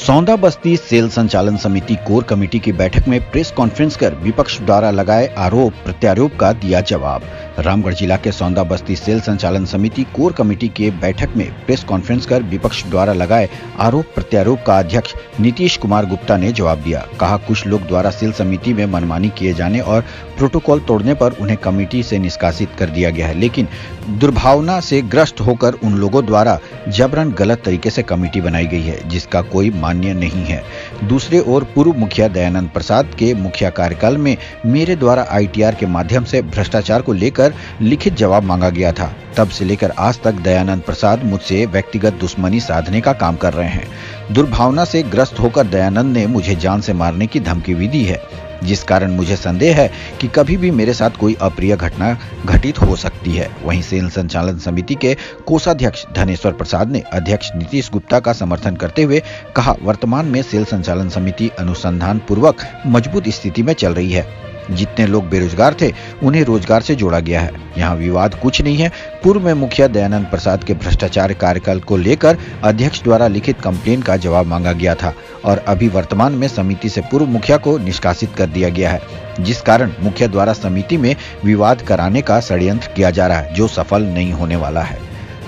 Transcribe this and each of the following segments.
सौंदा बस्ती cell संचालन समिति core committee की बैठक में प्रेस कॉन्फ्रेंस कर विपक्ष द्वारा लगाए आरोप प्रत्यारोप का दिया जवाब। रामगढ़ जिला के सौंदा बस्ती सेल संचालन समिति कोर कमेटी के बैठक में प्रेस कॉन्फ्रेंस कर विपक्ष द्वारा लगाए आरोप प्रत्यारोप का अध्यक्ष नीतीश कुमार गुप्ता ने जवाब दिया। कहा, कुछ लोग द्वारा सेल समिति में मनमानी किए जाने और प्रोटोकॉल तोड़ने पर उन्हें कमेटी से निष्कासित कर दिया गया है, लेकिन दुर्भावना से ग्रस्त होकर उन लोगों द्वारा जबरन गलत तरीके से कमेटी बनाई गई है, जिसका कोई मान्य नहीं है। दूसरे ओर पूर्व मुखिया दयानंद प्रसाद के मुखिया कार्यकाल में मेरे द्वारा ITR के माध्यम से भ्रष्टाचार को लेकर लिखित जवाब मांगा गया था। तब से लेकर आज तक दयानंद प्रसाद मुझसे व्यक्तिगत दुश्मनी साधने का काम कर रहे हैं। दुर्भावना से ग्रस्त होकर दयानंद ने मुझे जान से मारने की धमकी भी दी है, जिस कारण मुझे संदेह है कि कभी भी मेरे साथ कोई अप्रिय घटना घटित हो सकती है। वहीं सेल संचालन समिति के कोषाध्यक्ष धनेश्वर प्रसाद ने अध्यक्ष नीतीश गुप्ता का समर्थन करते हुए कहा, वर्तमान में सेल संचालन समिति अनुसंधान पूर्वक मजबूत स्थिति में चल रही है। जितने लोग बेरोजगार थे उन्हें रोजगार से जोड़ा गया है। यहाँ विवाद कुछ नहीं है। पूर्व में मुखिया दयानंद प्रसाद के भ्रष्टाचार कार्यकाल को लेकर अध्यक्ष द्वारा लिखित कंप्लेन का जवाब मांगा गया था और अभी वर्तमान में समिति से पूर्व मुखिया को निष्कासित कर दिया गया है, जिस कारण मुखिया द्वारा समिति में विवाद कराने का षड्यंत्र किया जा रहा है, जो सफल नहीं होने वाला है।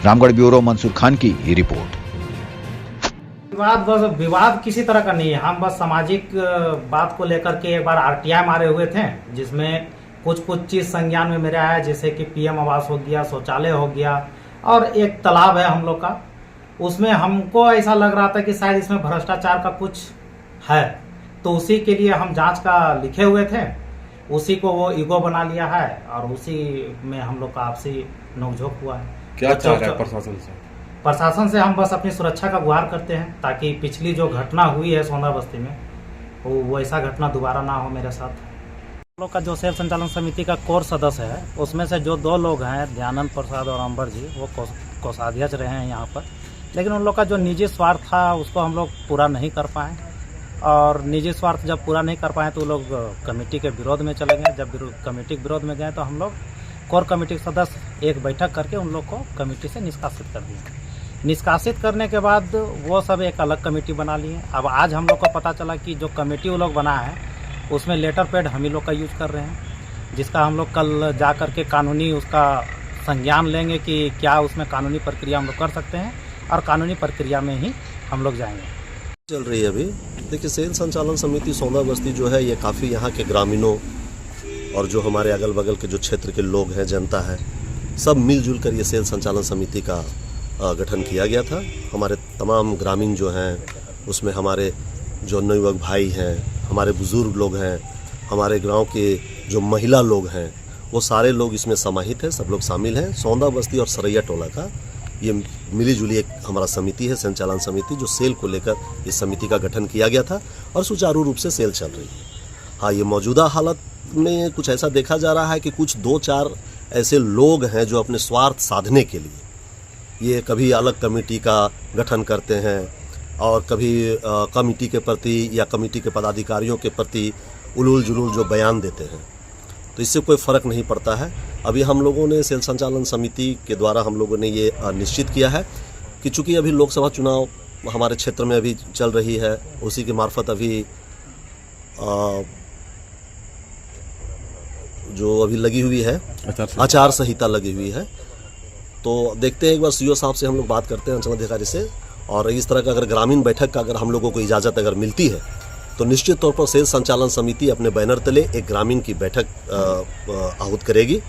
रामगढ़ ब्यूरो मंसूर खान की रिपोर्ट। विवाद किसी तरह का नहीं है। हम बस सामाजिक बात को लेकर के एक बार RTI मारे हुए थे, जिसमें कुछ चीज संज्ञान में मेरे आया, जैसे कि PM आवास हो गया, शौचालय हो गया और एक तालाब है हम लोग का। उसमें हमको ऐसा लग रहा था कि शायद इसमें भ्रष्टाचार का कुछ है, तो उसी के लिए हम जांच का लिखे हुए थे। उसी को वो ईगो बना लिया है और उसी में हम लोग का आपसी नोकझोंक हुआ है। क्या चाह रहा है प्रशासन से? प्रशासन से हम बस अपनी सुरक्षा का गुहार करते हैं, ताकि पिछली जो घटना हुई है सौंदा बस्ती में, वो ऐसा घटना दोबारा ना हो मेरे साथ। हम लोग का जो सेल संचालन समिति का कोर सदस्य है, उसमें से जो 2 लोग हैं, दयानंद प्रसाद और अंबर जी, वो कोषाध्यक्ष रहे हैं यहाँ पर, लेकिन उन लोग का जो निजी स्वार्थ था उसको हम लोग पूरा नहीं कर पाए और निजी स्वार्थ जब पूरा नहीं कर पाए तो लोग कमेटी के विरोध में चले गए। जब कमेटी के विरोध में गए तो हम लोग कोर कमेटी के सदस्य एक बैठक करके उन लोग को कमेटी से निष्कासित कर दिए। निष्कासित करने के बाद वो सब एक अलग कमेटी बना लिए। अब आज हम लोग को पता चला कि जो कमेटी वो लोग बना है उसमें लेटर पैड हम ही लोग का यूज कर रहे हैं, जिसका हम लोग कल जा कर के कानूनी उसका संज्ञान लेंगे कि क्या उसमें कानूनी प्रक्रिया हम लोग कर सकते हैं और कानूनी प्रक्रिया में ही हम लोग जाएंगे। चल रही है अभी। देखिए, सेल संचालन समिति सौंदा बस्ती जो है, ये काफ़ी यहाँ के ग्रामीणों और जो हमारे अगल बगल के जो क्षेत्र के लोग हैं, जनता है, सब मिलजुल कर ये सेल संचालन समिति का गठन किया गया था। हमारे तमाम ग्रामीण जो हैं, उसमें हमारे जो नवयुवक भाई हैं, हमारे बुज़ुर्ग लोग हैं, हमारे गांव के जो महिला लोग हैं, वो सारे लोग इसमें समाहित हैं, सब लोग शामिल हैं। सौंदा बस्ती और सरैया टोला का ये मिली जुली एक हमारा समिति है, संचालन समिति, जो सेल को लेकर इस समिति का गठन किया गया था और सुचारू रूप से सेल चल रही है। हाँ, ये मौजूदा हालत में कुछ ऐसा देखा जा रहा है कि कुछ 2-4 ऐसे लोग हैं जो अपने स्वार्थ साधने के लिए ये कभी अलग कमेटी का गठन करते हैं और कभी कमेटी के प्रति या कमेटी के पदाधिकारियों के प्रति उलूल जुलूल जो बयान देते हैं, तो इससे कोई फ़र्क नहीं पड़ता है। अभी हम लोगों ने सेल संचालन समिति के द्वारा हम लोगों ने ये निश्चित किया है कि चूँकि अभी लोकसभा चुनाव हमारे क्षेत्र में अभी चल रही है, उसी के मार्फत अभी जो अभी लगी हुई है आचार संहिता लगी हुई है, तो देखते हैं, एक बार CO साहब से हम लोग बात करते हैं, अंचलाधिकारी से, और इस तरह का अगर ग्रामीण बैठक का अगर हम लोगों को इजाज़त अगर मिलती है तो निश्चित तौर पर सेल संचालन समिति अपने बैनर तले एक ग्रामीण की बैठक आहूत करेगी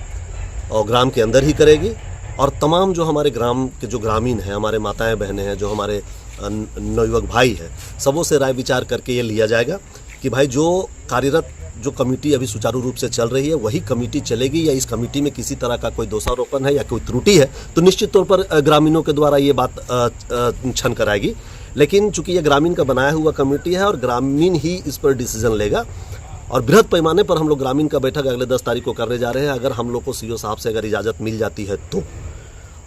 और ग्राम के अंदर ही करेगी और तमाम जो हमारे ग्राम के जो ग्रामीण हैं, हमारे माताएं बहनें हैं, जो हमारे नवयुवक भाई हैं, सबों से राय विचार करके ये लिया जाएगा कि भाई जो कार्यरत जो कमेटी अभी सुचारू रूप से चल रही है वही कमेटी चलेगी, या इस कमेटी में किसी तरह का कोई दोषारोपण है या कोई त्रुटि है तो निश्चित तौर पर ग्रामीणों के द्वारा ये बात छन कराएगी। लेकिन चूंकि ये ग्रामीण का बनाया हुआ कमेटी है और ग्रामीण ही इस पर डिसीजन लेगा और बृहद पैमाने पर हम लोग ग्रामीण का बैठक अगले 10 तारीख को करने जा रहे हैं, अगर हम लोग को CO साहब से अगर इजाज़त मिल जाती है तो।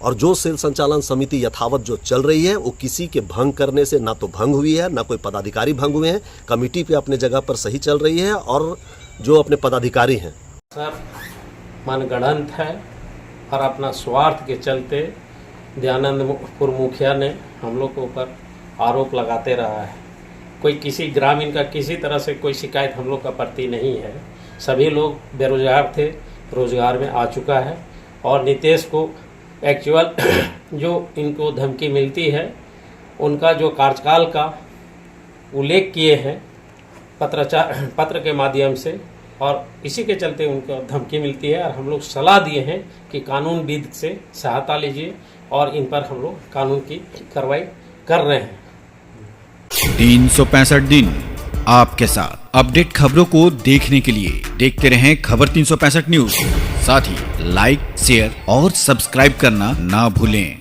और जो सेल संचालन समिति यथावत जो चल रही है वो किसी के भंग करने से ना तो भंग हुई है, ना कोई पदाधिकारी भंग हुए हैं। कमेटी पे अपने जगह पर सही चल रही है और जो अपने पदाधिकारी हैं सर मनगढ़ंत है और अपना स्वार्थ के चलते दयानंद मुखिया ने हम लोग के ऊपर आरोप लगाते रहा है कोई किसी ग्रामीण का किसी तरह से कोई शिकायत हम लोग का प्रति नहीं है। सभी लोग बेरोजगार थे, रोजगार में आ चुका है। और नीतीश को एक्चुअल जो इनको धमकी मिलती है, उनका जो कार्यकाल का उल्लेख किए हैं पत्र के माध्यम से, और इसी के चलते उनको धमकी मिलती है। और हम लोग सलाह दिए हैं कि कानूनविद से सहायता लीजिए, और इन पर हम लोग कानून की कार्रवाई कर रहे हैं। 365 दिन आपके साथ। अपडेट खबरों को देखने के लिए देखते रहें खबर 365 न्यूज। साथ ही लाइक, शेयर और सब्सक्राइब करना ना भूलें।